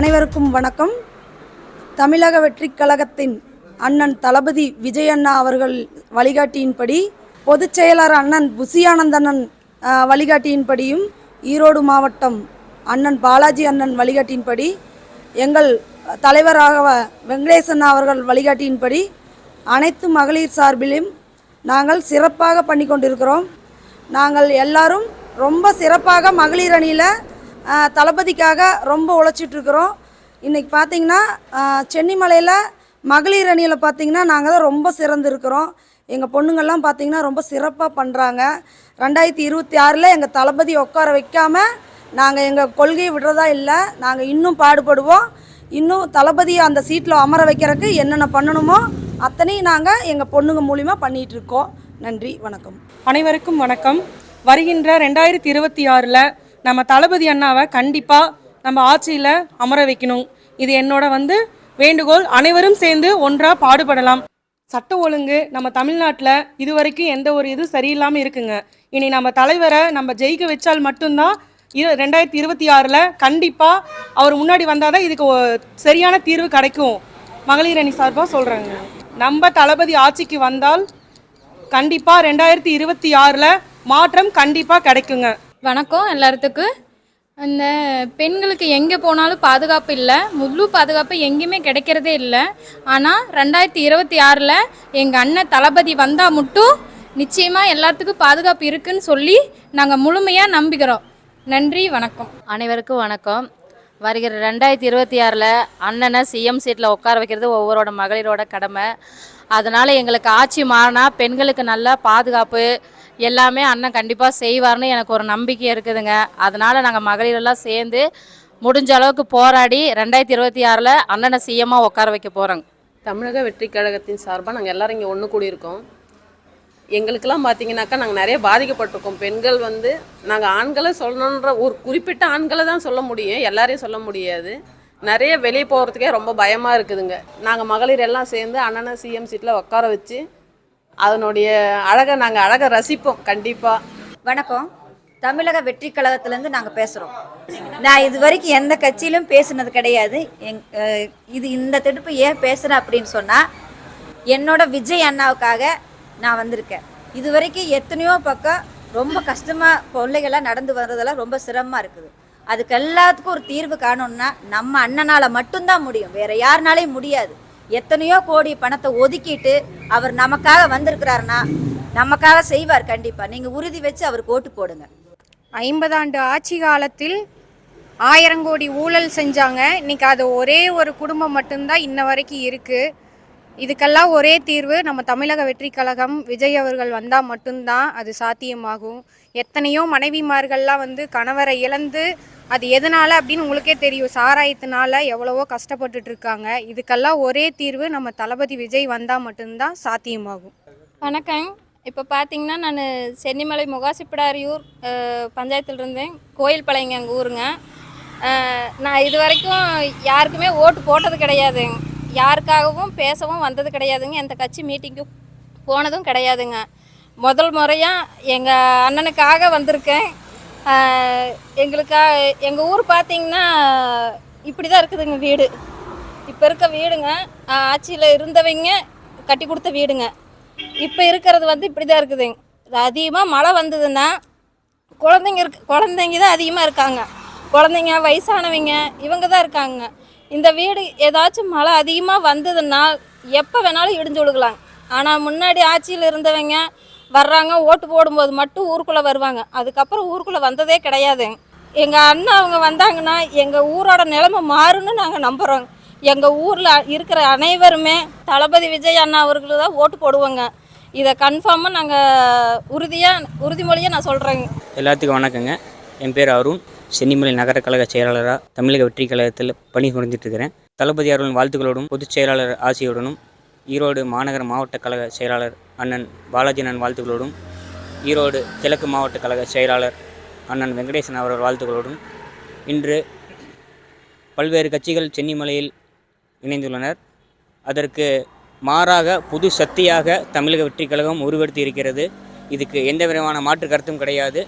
அனைவருக்கும் வணக்கம். தமிழக வெற்றிக் கழகத்தின் அண்ணன் தளபதி விஜய் அண்ணா அவர்கள் வழிகாட்டியின்படி, பொதுச் செயலர் அண்ணன் புசியானந்தண்ணன் வழிகாட்டியின்படியும், ஈரோடு மாவட்டம் அண்ணன் பாலாஜி அண்ணன் வழிகாட்டியின்படி, எங்கள் தலைவராக வெங்கடேசன் அவர்கள் வழிகாட்டியின்படி அனைத்து மகளிர் சார்பிலும் நாங்கள் சிறப்பாக பண்ணி கொண்டிருக்கிறோம். நாங்கள் எல்லாரும் ரொம்ப சிறப்பாக மகளிர் அணியில் தளபதிக்காக ரொம்ப உழைச்சிட்ருக்குறோம். இன்றைக்கி பார்த்திங்கன்னா சென்னிமலையில் மகளிர் அணியில் பார்த்திங்கன்னா நாங்கள் தான் ரொம்ப சிறந்திருக்கிறோம். எங்கள் பொண்ணுங்கள்லாம் பார்த்திங்கன்னா ரொம்ப சிறப்பாக பண்ணுறாங்க. 2026 எங்கள் தளபதி உட்கார வைக்காமல் நாங்கள் எங்கள் கொள்கையை விடுறதா இல்லை. நாங்கள் இன்னும் பாடுபடுவோம். இன்னும் தளபதியை அந்த சீட்டில் அமர வைக்கிறதுக்கு என்னென்ன பண்ணணுமோ அத்தனையும் நாங்கள் எங்கள் பொண்ணுங்க மூலிமா பண்ணிகிட்ருக்கோம். நன்றி, வணக்கம். அனைவருக்கும் வணக்கம். வருகின்ற 2026 நம்ம தளபதி அண்ணாவை கண்டிப்பாக நம்ம ஆட்சியில் அமர வைக்கணும். இது என்னோட வேண்டுகோள். அனைவரும் சேர்ந்து ஒன்றாக பாடுபடலாம். சட்ட ஒழுங்கு நம்ம தமிழ்நாட்டில் இதுவரைக்கும் எந்த ஒரு இது சரியில்லாமல் இருக்குங்க. இனி நம்ம தலைவரை நம்ம ஜெயிக்க வச்சால் மட்டும்தான் 2026 கண்டிப்பாக அவர் முன்னாடி வந்தால் தான் இதுக்கு சரியான தீர்வு கிடைக்கும். மகளிர் அணி சார்பாக சொல்கிறாங்க. நம்ம தளபதி ஆட்சிக்கு வந்தால் கண்டிப்பாக 2026 மாற்றம் கண்டிப்பாக கிடைக்குங்க. வணக்கம் எல்லாத்துக்கும். இந்த பெண்களுக்கு எங்கே போனாலும் பாதுகாப்பு இல்லை, முழு பாதுகாப்பு எங்கேயுமே கிடைக்கிறதே இல்லை. ஆனால் 2026 எங்கள் அண்ணன் தளபதி வந்தால் மட்டும் நிச்சயமாக எல்லாத்துக்கும் பாதுகாப்பு இருக்குன்னு சொல்லி நாங்கள் முழுமையாக நம்புகிறோம். நன்றி, வணக்கம். அனைவருக்கும் வணக்கம். வருகிற 2026 அண்ணனை சிஎம் சீட்டில் உட்கார வைக்கிறது ஒவ்வொருட மகளிரோட கடமை. அதனால் எங்களுக்கு ஆட்சி மாறினா பெண்களுக்கு நல்ல பாதுகாப்பு எல்லாமே அண்ணன் கண்டிப்பாக செய்வார்னு எனக்கு ஒரு நம்பிக்கை இருக்குதுங்க. அதனால் நாங்கள் மகளிரெல்லாம் சேர்ந்து முடிஞ்ச அளவுக்கு போராடி 2026 அண்ணனை சிஎம்மாக உட்கார வைக்க போகிறோங்க. தமிழக வெற்றிக் கழகத்தின் சார்பாக நாங்கள் எல்லோரும் இங்கே ஒன்று கூடியிருக்கோம். எங்களுக்கெல்லாம் பார்த்தீங்கன்னாக்கா நாங்கள் நிறைய பாதிக்கப்பட்டிருக்கோம். பெண்கள் நாங்கள் ஆண்களை சொல்லணுன்ற ஒரு குறிப்பிட்ட ஆண்களை தான் சொல்ல முடியும், எல்லாரையும் சொல்ல முடியாது. நிறைய வெளியே போகிறதுக்கே ரொம்ப பயமாக இருக்குதுங்க. நாங்கள் மகளிர் எல்லாம் சேர்ந்து அண்ணனை சிஎம் சீட்டில் உட்கார வச்சு அதனுடைய நாங்கள் அழகை ரசிப்போம் கண்டிப்பாக. வணக்கம். தமிழக வெற்றி கழகத்திலேருந்து நாங்கள் பேசுகிறோம். நான் இது வரைக்கும் எந்த கட்சியிலும் பேசுனது கிடையாது. இந்த திடுப்பு ஏன் பேசுகிறேன் அப்படின்னு சொன்னால், என்னோட விஜய் அண்ணாவுக்காக நான் வந்திருக்கேன். இது வரைக்கும் எத்தனையோ பக்கம் ரொம்ப கஷ்டமாக பிள்ளைகளாக நடந்து வர்றதெல்லாம் ரொம்ப சிரமமாக இருக்குது. அதுக்கு எல்லாத்துக்கும் ஒரு தீர்வு காணணும்னா நம்ம அண்ணனால் மட்டும்தான் முடியும், வேறு யாருனாலையும் முடியாது. எத்தனையோ கோடி பணத்தை ஒதுக்கிட்டு அவர் நமக்காக வந்திருக்கிறாருன்னா நமக்காக செய்வார் கண்டிப்பாக. நீங்கள் உறுதி வச்சு அவருக்கு ஓட்டு போடுங்க. 50 ஆண்டு ஆட்சி காலத்தில் 1000 கோடி ஊழல் செஞ்சாங்க. இன்றைக்கி அது ஒரே ஒரு குடும்பம் மட்டும்தான் இன்ன வரைக்கும் இருக்குது. இதுக்கெல்லாம் ஒரே தீர்வு நம்ம தமிழக வெற்றி கழகம் விஜய் அவர்கள் வந்தால் மட்டும்தான் அது சாத்தியமாகும். எத்தனையோ மனைவிமார்கள்லாம் கணவரை இழந்து, அது எதனால் அப்படின்னு உங்களுக்கே தெரியும், சாராயத்தினால எவ்வளவோ கஷ்டப்பட்டுட்டு இருக்காங்க. இதுக்கெல்லாம் ஒரே தீர்வு நம்ம தளபதி விஜய் வந்தால் மட்டும்தான் சாத்தியமாகும். வணக்கம். இப்போ பார்த்தீங்கன்னா நான் சென்னிமலை முகாசிப்பிடாரியூர் பஞ்சாயத்தில் இருந்தேன். கோயில் பழையங்க எங்கள் ஊருங்க. நான் இது வரைக்கும் யாருக்குமே ஓட்டு போட்டது கிடையாது, யாருக்காகவும் பேசவும் வந்தது கிடையாதுங்க, எந்த கட்சி மீட்டிங்கும் போனதும் கிடையாதுங்க. முதல் முறையாக எங்கள் அண்ணனுக்காக வந்திருக்கேன். எங்கள் ஊர் பார்த்திங்கன்னா இப்படி தான் இருக்குதுங்க வீடு. இப்போ இருக்க வீடுங்க ஆட்சியில் இருந்தவங்க கட்டி கொடுத்த வீடுங்க. இப்போ இருக்கிறது இப்படி தான் இருக்குதுங்க. அதிகமாக மழை வந்ததுன்னா குழந்தைங்க தான் அதிகமாக இருக்காங்க. குழந்தைங்க, வயசானவங்க இவங்க தான் இருக்காங்க. இந்த வீடு ஏதாச்சும் மழை அதிகமாக வந்ததுன்னா எப்போ வேணாலும் இடிஞ்சு விழுகலாம். ஆனால் முன்னாடி ஆட்சியில் இருந்தவங்க வர்றாங்க, ஓட்டு போடும்போது மட்டும் ஊருக்குள்ளே வருவாங்க, அதுக்கப்புறம் ஊருக்குள்ளே வந்ததே கிடையாது. எங்கள் அண்ணா அவங்க வந்தாங்கன்னா எங்கள் ஊரோட நிலைமை மாறுன்னு நாங்கள் நம்புகிறோம். எங்கள் ஊரில் இருக்கிற அனைவருமே தளபதி விஜய் அண்ணா அவர்களுக்கு தான் ஓட்டு போடுவோங்க. இதை கன்ஃபார்மாக நாங்கள் உறுதிமொழியாக நான் சொல்கிறேங்க. எல்லாத்துக்கும் வணக்கங்க. என் பேர் அருண். சென்னிமலை நகர கழக செயலாளராக தமிழக வெற்றி கழகத்தில் பணி புரிஞ்சிட்ருக்கிறேன். தளபதி அவர்களின் வாழ்த்துக்களோடும் பொதுச் செயலாளர் ஆசியுடனும், ஈரோடு மாநகர மாவட்ட கழக செயலாளர் அண்ணன் பாலாஜி அண்ணன் வாழ்த்துக்களோடும், ஈரோடு கிழக்கு மாவட்ட கழக செயலாளர் அண்ணன் வெங்கடேசன் அவர்கள் வாழ்த்துக்களோடும் இன்று பல்வேறு கட்சிகள் சென்னிமலையில் இணைந்துள்ளனர். அதற்கு மாறாக புது சக்தியாக தமிழக வெற்றி கழகம் உருவெடுத்து இருக்கிறது. இதுக்கு எந்த விதமான மாற்று கருத்தும் கிடையாது.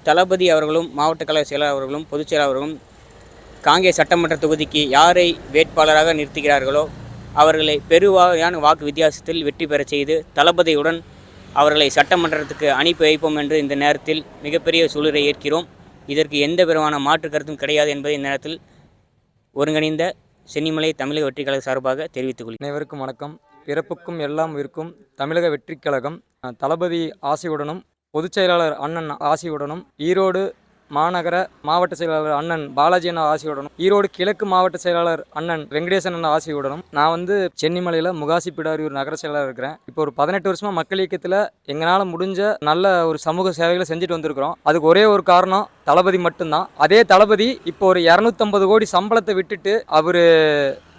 தளபதி அவர்களும் மாவட்ட கழக செயலாளர் அவர்களும் பொதுச் செயலாளர் அவர்களும் காங்கேயம் சட்டமன்ற தொகுதிக்கு யாரை வேட்பாளராக நிறுத்துகிறார்களோ அவர்களை பெருவாரியான வாக்கு வித்தியாசத்தில் வெற்றி பெறச் செய்து தளபதியுடன் அவர்களை சட்டமன்றத்துக்கு அனுப்பி வைப்போம் என்று இந்த நேரத்தில் மிகப்பெரிய சூழலை ஏற்கிறோம். இதற்கு எந்த விதமான மாற்று கருத்தும் கிடையாது என்பதை இந்த நேரத்தில் ஒருங்கிணைந்த சென்னிமலை தமிழக வெற்றி கழக சார்பாக தெரிவித்துக் கொள்கிறேன். அனைவருக்கும் வணக்கம். பிறப்புக்கும் எல்லாம் இருக்கும் தமிழக வெற்றி கழகம் தளபதி ஆசையுடனும் பொதுச் செயலாளர் அண்ணன் ஆசையுடனும் ஈரோடு மாநகர மாவட்ட செயலாளர் அண்ணன் பாலாஜி அண்ணா ஆசையுடனும் ஈரோடு கிழக்கு மாவட்ட செயலாளர் அண்ணன் வெங்கடேசன் அண்ணா ஆசையுடனும் நான் சென்னிமலையில் முகாசி பிடாரியூர் நகர செயலாளர் இருக்கிறேன். இப்போ ஒரு 18 வருஷமாக மக்கள் இயக்கத்தில் எங்களால் முடிஞ்ச நல்ல ஒரு சமூக சேவைகளை செஞ்சுட்டு வந்திருக்கிறோம். அதுக்கு ஒரே ஒரு காரணம் தளபதி மட்டும்தான். அதே தளபதி இப்போ ஒரு 250 கோடி சம்பளத்தை விட்டுட்டு அவர்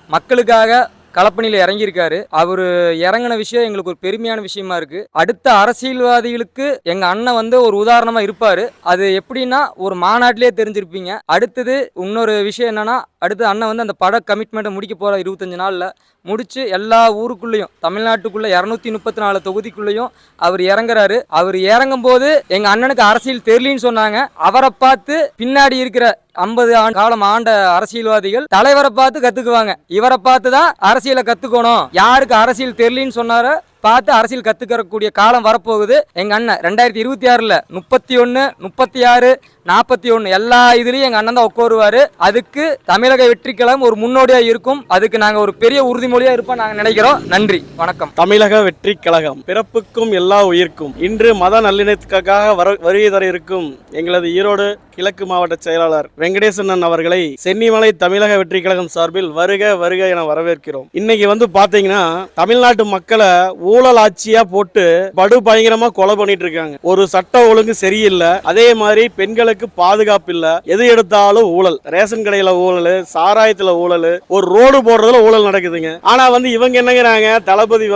மக்களுக்காக களப்பணியில் இறங்கியிருக்காரு. அவர் இறங்கின விஷயம் எங்களுக்கு ஒரு பெருமையான விஷயமா இருக்கு. அடுத்த அரசியல்வாதிகளுக்கு எங்க அண்ணன் ஒரு உதாரணமா இருப்பாரு. அது எப்படின்னா ஒரு மாநாட்டிலே தெரிஞ்சிருப்பீங்க. அடுத்தது இன்னொரு விஷயம் என்னன்னா, அடுத்து அண்ணன் அந்த பட கமிட்மெண்ட்டை முடிக்க போற 25 நாள்ல முடிச்சு எல்லா ஊருக்குள்ளேயும் தமிழ்நாட்டுக்குள்ள 234 தொகுதிக்குள்ளேயும் அவர் இறங்குறாரு. அவர் இறங்கும் போது எங்க அண்ணனுக்கு அரசியல் தெரியலன்னு சொன்னாங்க. அவரை பார்த்து பின்னாடி இருக்கிற 50 காலம் ஆண்ட அரசியல்வாதிகள் தலைவரை பார்த்து கத்துக்குவாங்க. இவரை பார்த்து தான் அரசியலை கத்துக்கணும். யாருக்கு அரசியல் தெரியலன்னு சொன்னாரோ பார்த்து அரசியல் கத்துக்கக்கூடிய காலம் வரப்போகுது. எங்க அண்ணன் 2026ல் 31, 36, 41 எல்லா இதுலயும் எங்க அண்ணன் தான் உட்காருவாரு. அதுக்கு தமிழக வெற்றி கழகம் ஒரு முன்னோடியா இருக்கும். அதுக்கு நாங்க ஒரு பெரிய உறுதிமொழியா இருப்போம் நாங்க நினைக்கிறோம். நன்றி, வணக்கம். தமிழக வெற்றி கழகம் பிறப்புக்கும் எல்லா உயிர்க்கும் இன்று மத நல்லிணத்துக்காக வருகை தர இருக்கும் எங்களது ஈரோடு கிழக்கு மாவட்ட செயலாளர் வெங்கடேசன் அவர்களை சென்னிமலை தமிழக வெற்றி கழகம் சார்பில் வருக வருக என வரவேற்கிறோம். இன்னைக்கு பாத்தீங்கன்னா தமிழ்நாட்டு மக்களை ஊழல் ஆட்சியா போட்டு படு பயங்கரமா கொலை பண்ணிட்டு இருக்காங்க. ஒரு சட்ட ஒழுங்கு சரியில்லை. அதே மாதிரி பெண்களுக்கு பாதுகாப்பு இல்ல. எது எடுத்தாலும் ஊழல். ரேஷன் கடையில ஊழல், சாராயத்துல ஊழல், ஒரு ரோடு போடுறதுல ஊழல் நடக்குதுங்க. ஆனா இவங்க என்னங்கிறாங்க, தளபதி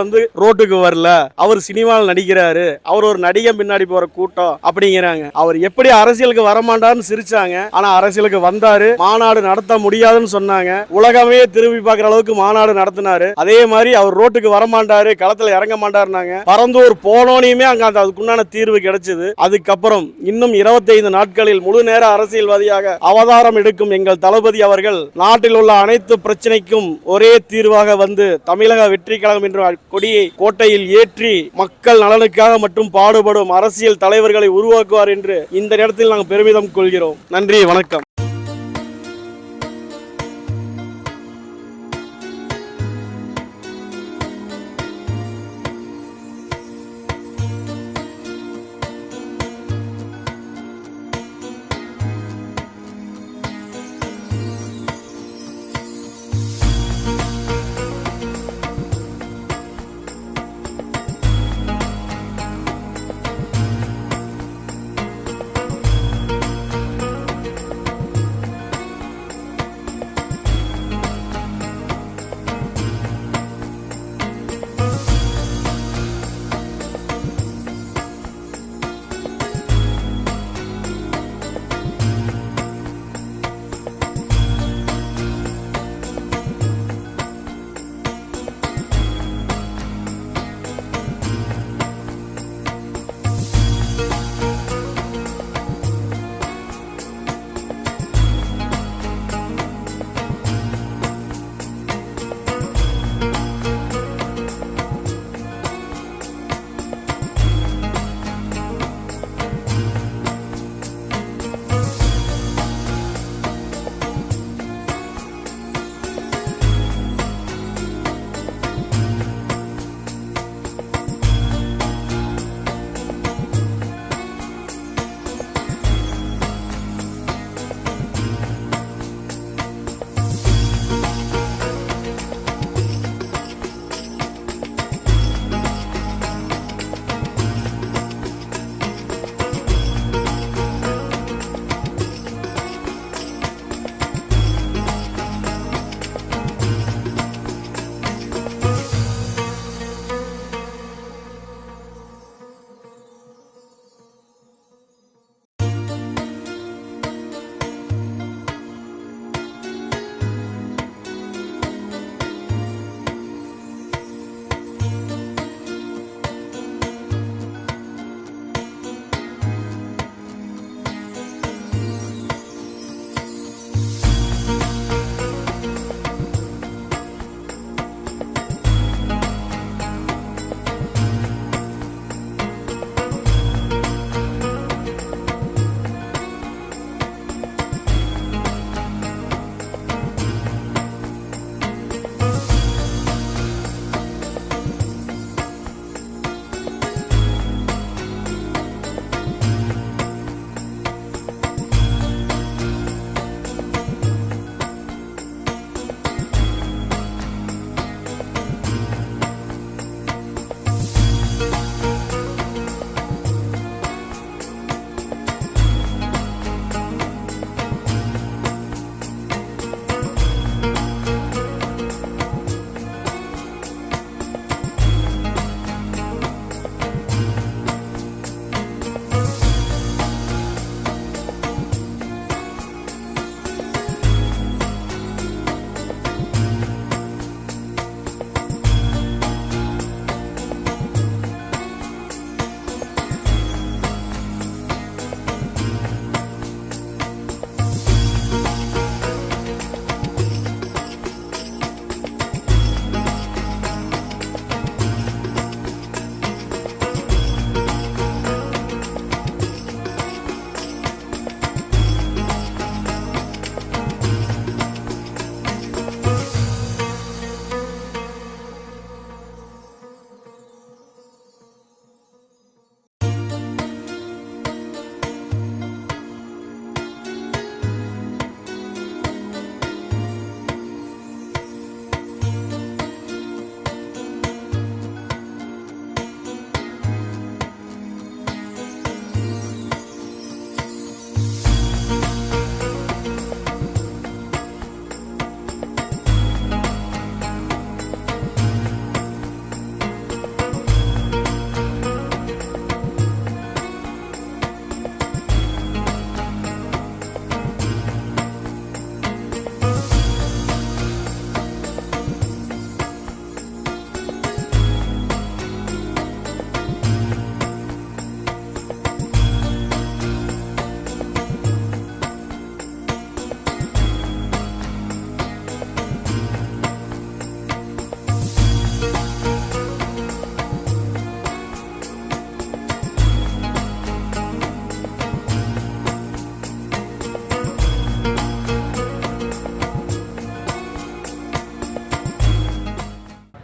ரோட்டுக்கு வரல, அவர் சினிமாவில் நடிக்கிறாரு, அவர் ஒரு நடிகன் பின்னாடி போற கூட்டம் அப்படிங்கிறாங்க. அவர் எப்படி அரசியலுக்கு வரமாட்டாருன்னு சிரிச்சாங்க. ஆனா அரசியலுக்கு வந்தாரு. மாநாடு நடத்த முடியாதுன்னு சொன்னாங்க. உலகமே திரும்பி பார்க்குற அளவுக்கு மாநாடு நடத்தினாரு. அதே மாதிரி அவர் ரோட்டுக்கு வரமாட்டாரு, களத்துல இறங்க மாட்டாருனாங்க. பரந்தூர் போனோனையுமே அங்க அதுக்குண்டான தீர்வு கிடைச்சது. அதுக்கப்புறம் இன்னும் 25 நாட்களில் முழு நேர அரசியல்வாதியாக அவதாரம் எடுக்கும் எங்கள் தளபதி அவர்கள் நாட்டில் உள்ள அனைத்து பிரச்சனைக்கும் ஒரே தீர்வாக தமிழக வெற்றி கழகம் என்ற கொடியை கோட்டையில் ஏற்றி மக்கள் நலனுக்காக மற்றும் பாடுபடும் அரசியல் தலைவர்களை உருவாக்குவார் என்று இந்த நேரத்தில் நாங்கள் பெருமிதம் கொள்கிறோம். நன்றி, வணக்கம்.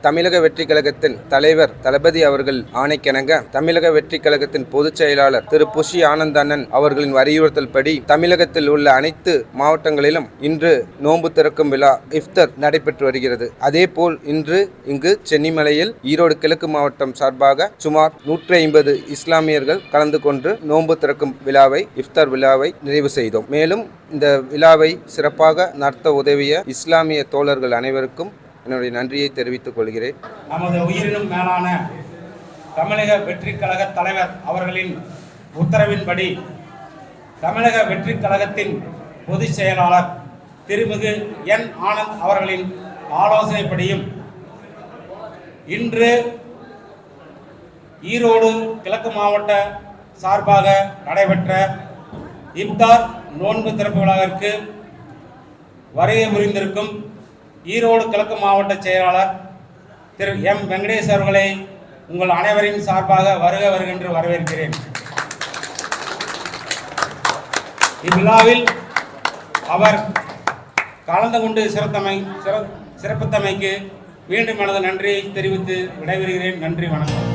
தமிழக வெற்றி கழகத்தின் தலைவர் தளபதி அவர்கள் ஆணைக்கிணங்க தமிழக வெற்றி கழகத்தின் பொதுச் செயலாளர் திரு புஷி ஆனந்த் அண்ணன் அவர்களின் வலியுறுத்தல் படி தமிழகத்தில் உள்ள அனைத்து மாவட்டங்களிலும் இன்று நோன்பு திறக்கும் விழா இஃப்தர் நடைபெற்று வருகிறது. அதேபோல் இன்று இங்கு சென்னிமலையில் ஈரோடு கிழக்கு மாவட்டம் சார்பாக சுமார் 150 இஸ்லாமியர்கள் கலந்து கொண்டு நோன்பு திறக்கும் விழாவை இஃப்தார் விழாவை நிறைவு செய்தோம். மேலும் இந்த விழாவை சிறப்பாக நடத்த உதவிய இஸ்லாமிய தோழர்கள் அனைவருக்கும் என்னுடைய நன்றியை தெரிவித்துக் கொள்கிறேன். நமது உயிரினும் மேலான தமிழக வெற்றி கழக தலைவர் அவர்களின் உத்தரவின்படி தமிழக வெற்றி கழகத்தின் பொதுச் செயலாளர் திருமிகு என் ஆனந்த் அவர்களின் ஆலோசனைப்படியும் இன்று ஈரோடு கிழக்கு மாவட்ட சார்பாக நடைபெற்ற இஃப்தார் நோன்பு திறப்பு விழாவிற்கு வருகை புரிந்திருக்கும் ஈரோடு கிழக்கு மாவட்ட செயலாளர் திரு எம் வெங்கடேஷ் அவர்களை உங்கள் அனைவரின் சார்பாக வருக வருகின்ற வரவேற்கிறேன். இவ்விழாவில் அவர் கலந்து கொண்டு சிறப்பித்தமைக்கு மீண்டும் எனது நன்றியை தெரிவித்து விடைபெறுகிறேன். நன்றி, வணக்கம்.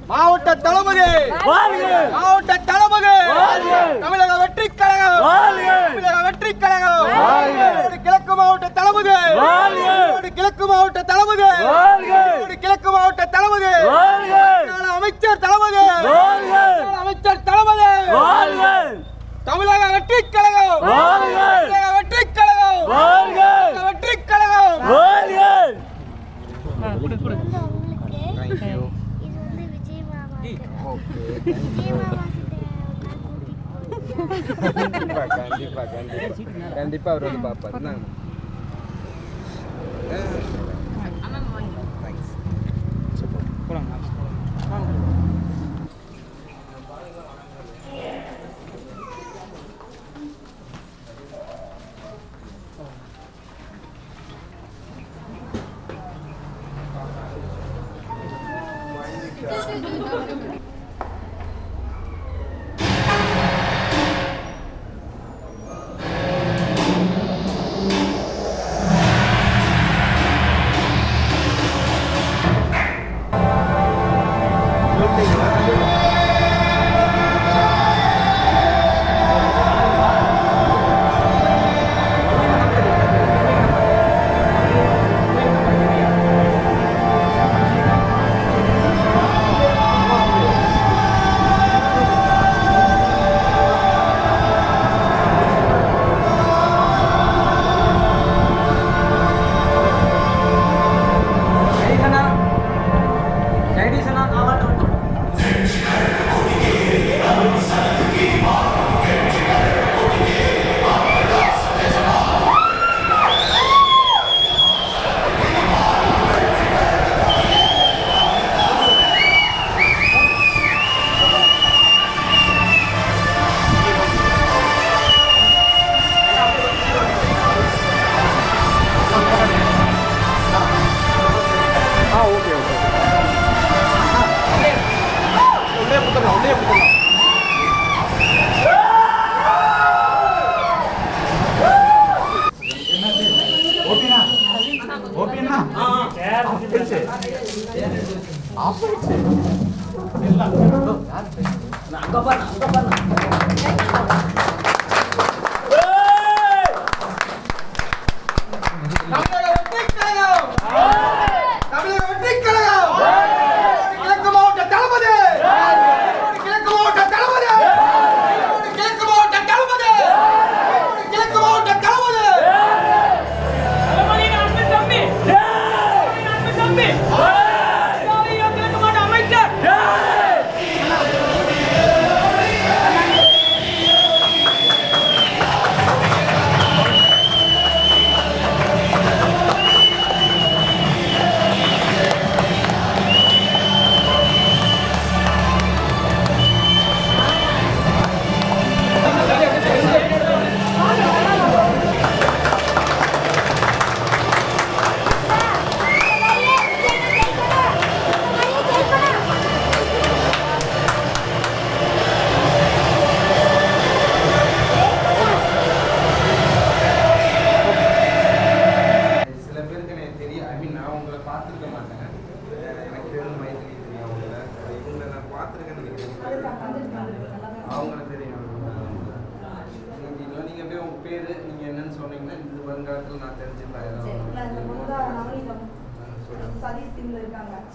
மாவட்ட தளபதி மாவட்ட தளபதி தமிழக வெற்றி கழகம் தமிழக வெற்றி கழகம் கிழக்கு மாவட்ட தளபதி கிழக்கு மாவட்ட தளபதி கிழக்கு மாவட்ட தளபதி அமைச்சர் தளபதி அமைச்சர் தளபதி தமிழக வெற்றி கழகம் தமிழக வெற்றி கழகம் வெற்றி கழகம். கண்டிப்பா அவர் வந்து பார்ப்பாரு.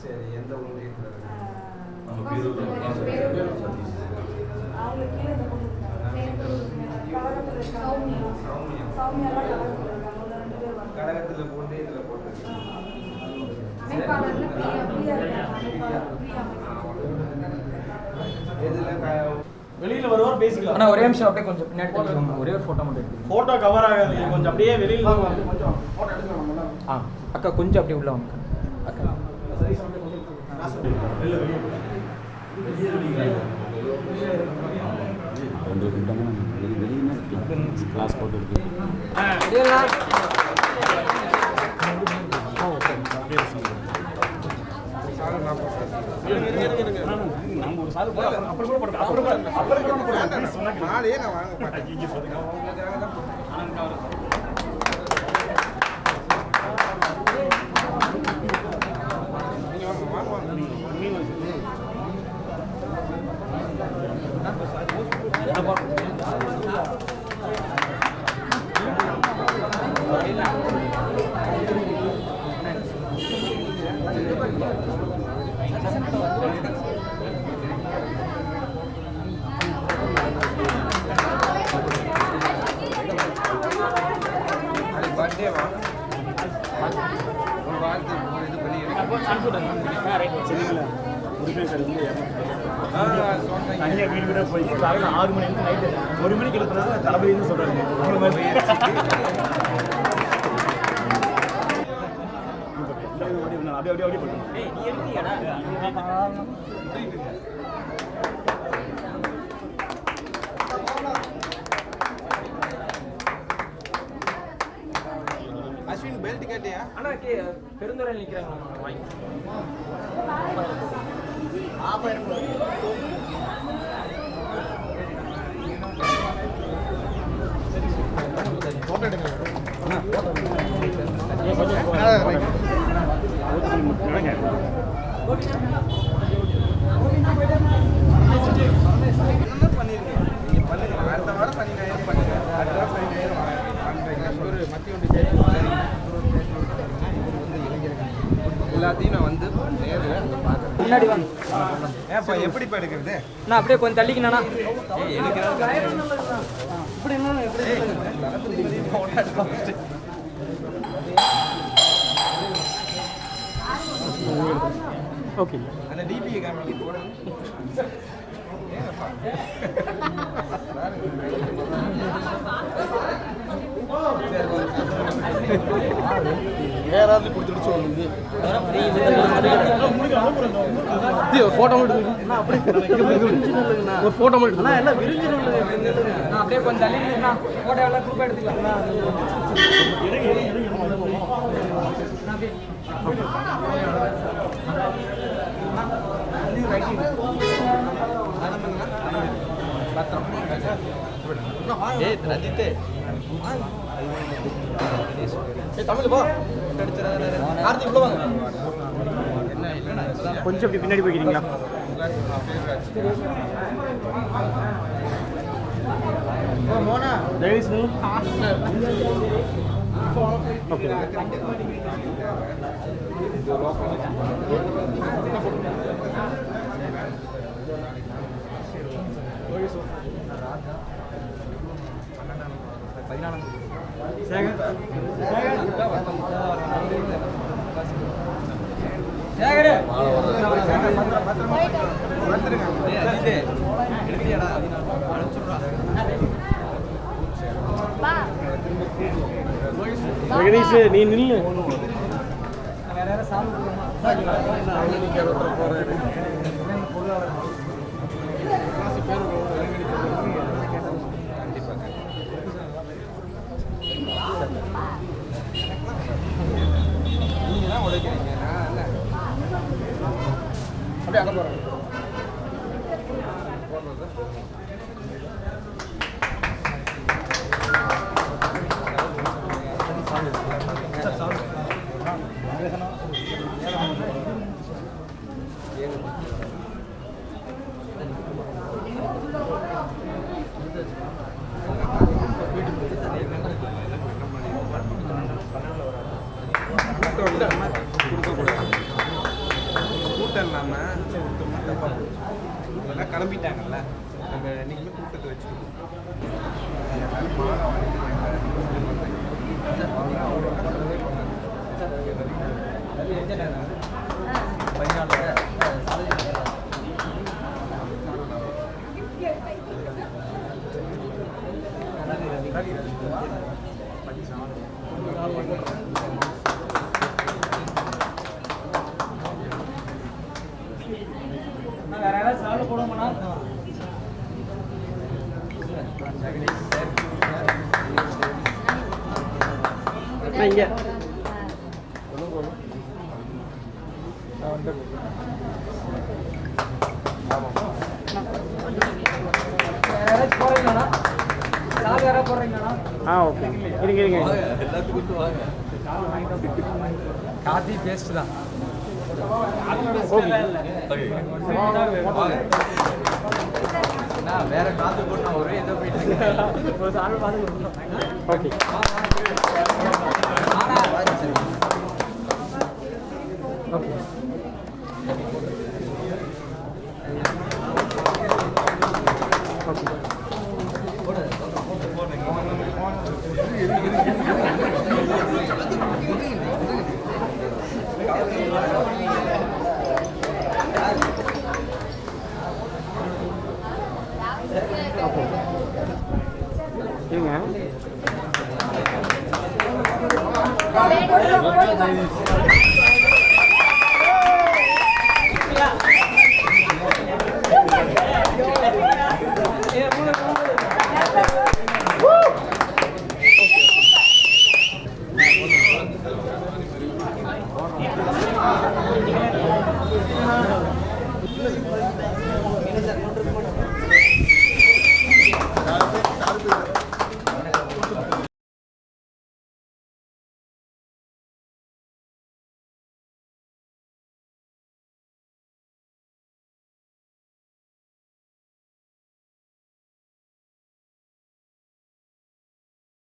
சரி, எந்த ஒன்றியத்தில் கடகத்தில் போட்டு இதில் போட்டு வெளியில வருவார் பேசிக்கலாம். ஆனால் ஒரே நிமிஷம் அப்படியே கொஞ்சம் பின்னாடி போட்டுக்கோங்க. ஒரே ஒரு ஃபோட்டோ மட்டும் எடுத்து போட்டோ கவர் ஆகாது, கொஞ்சம் அப்படியே வெளியில கொஞ்சம் ஃபோட்டோ எடுத்துக்கலாம். அக்கா கொஞ்சம் அப்படியே உள்ள வாங்க அக்கா. கிளாஸ் போட்டு நாளே நான் வாங்க மாட்டேன். தனியாக வீடு வீடாக போய் காலையில் 6 மணிலேருந்து நைட்டு 1 மணிக்கு எழுப்புறது தளபதினு சொல்கிறாங்க. அவ்வளோ மாதிரி அப்படியே அப்படியே பண்ணுங்க. அஸ்வின் பெல்ட் கேட்டியா? ஆனால் பெருந்துறை நிற்கிறாங்க வாங்கி ஃபோட்டோ எடுங்க. எல்லாத்தையும் நான் வந்து நேரில் பார்க்குறேன். முன்னாடி வாங்க. ஏன்ப்பா எப்படிப்பா எடுக்கிறது? நான் அப்படியே கொஞ்சம் தள்ளிக்கினா இப்படி ஓகே. அந்த டிபி கேமரா போட யாராவது கொடுத்துட்டு சொல்லுங்க. ஃபோட்டோ மட்டும் ஒரு ஃபோட்டோ மட்டும் எல்லாம் விரிஞ்சு அப்படியே கொஞ்சம் தள்ளிக்கினா ஃபோட்டோ எல்லாம் குரூப்பாக எடுத்துக்கலாம். ரஞ்சித்தே தமிழ் போ ஆர்த்தி உள்ள வாங்க. கொஞ்சம் அப்படி பின்னாடி போய்க்கிறீங்களா? ஓகே. ஜெகதீஷ் நீ நில்லு. அப்படியே அங்கே போகிறேன். கூட்டம் இல்லாமல் அதெல்லாம் கிளம்பிட்டாங்கல்ல, நம்ம என்றைக்குமே கூட்டத்தை வச்சுக்கணும். வேற யாராவது சாப்பிட போடுவோம்னா இங்கே யாராச்சும் போடுறீங்களா? சாப்பிட யாராவது போடுறீங்களா? ஓகே. இருங்க எல்லாத்துக்கும் வாங்க. காஃபி பேஸ்ட் தான். ஓகே. இருங்க